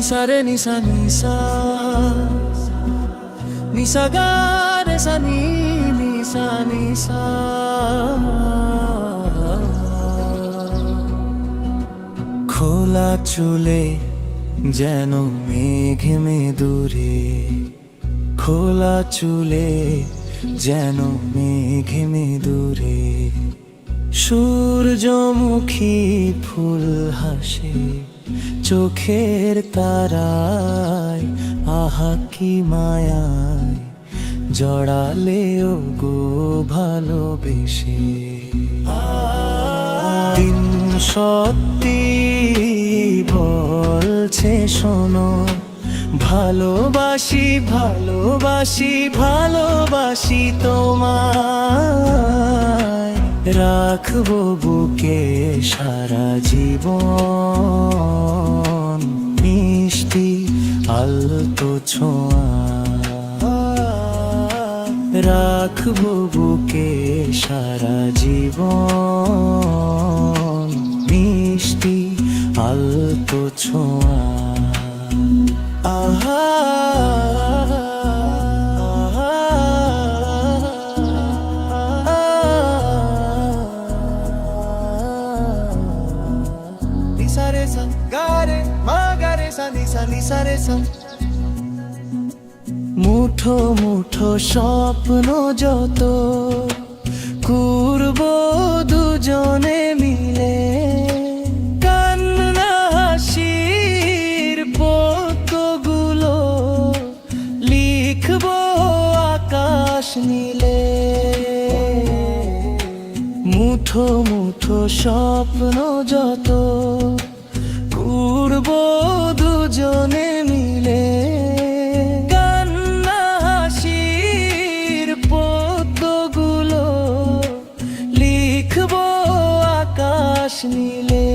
নিসা রে নিসা নিসা নিসা গা রে সা নি নিসা নিসা। খোলা চুলে যেন মেঘ দূরে, খোলা চুলে যেন মেঘ দূরে। সূর্যমুখী ফুল হাসে চোখের তারায়, আহা কি মায়ায় জড়ালেও গো ভালোবেসে। দিন সত্যি বলছে শোনো, ভালোবাসি ভালোবাসি ভালোবাসি তোমায়। রাখবো বুকে সারা জীবন, মিষ্টি আলতো ছোঁয়া। রাখবো বুকে সারা জীবন, মিষ্টি আলতো ছোঁয়া। আহা নিসা রে সা গা রে মা গা রে সা নিসা নিসা রে সা। মুঠো মুঠো স্বপ্ন যত করবো দুজনে মিলে, কান্না হাসির পদ্মগুলো লিখবো আকাশ নীলে। মুঠো মুঠো স্বপ্ন যত করবো দুজনে মিলে, নীলে।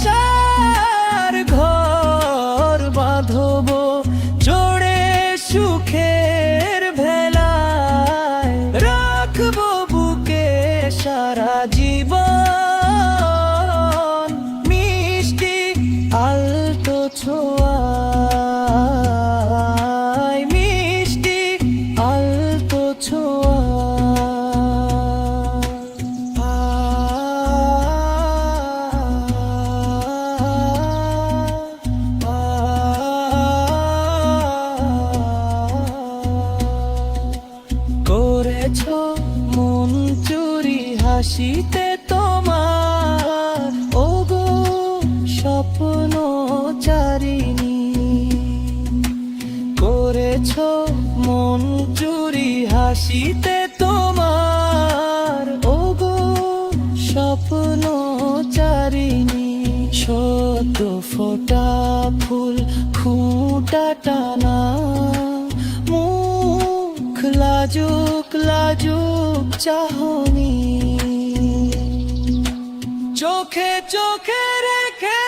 ভালোবাসার ঘর বাঁধবো জোড়ে সুখের ভেলায়, রাখবো বুকে সারা জীবন, মিষ্টি আলতো ছোঁয়ায়, মিষ্টি আলতো ছোঁয়া। করেছো মন চুরি হাসিতে তোমার, ওগো স্বপ্ন চারিণী। করেছো মন চুরি হাসিতে তোমার, ওগো স্বপ্ন চারিণী। সদ্য ফোটা ফুল খুঁটা টানা, লাজুক লাজুক চাহনি, চোখে চোখে রেখে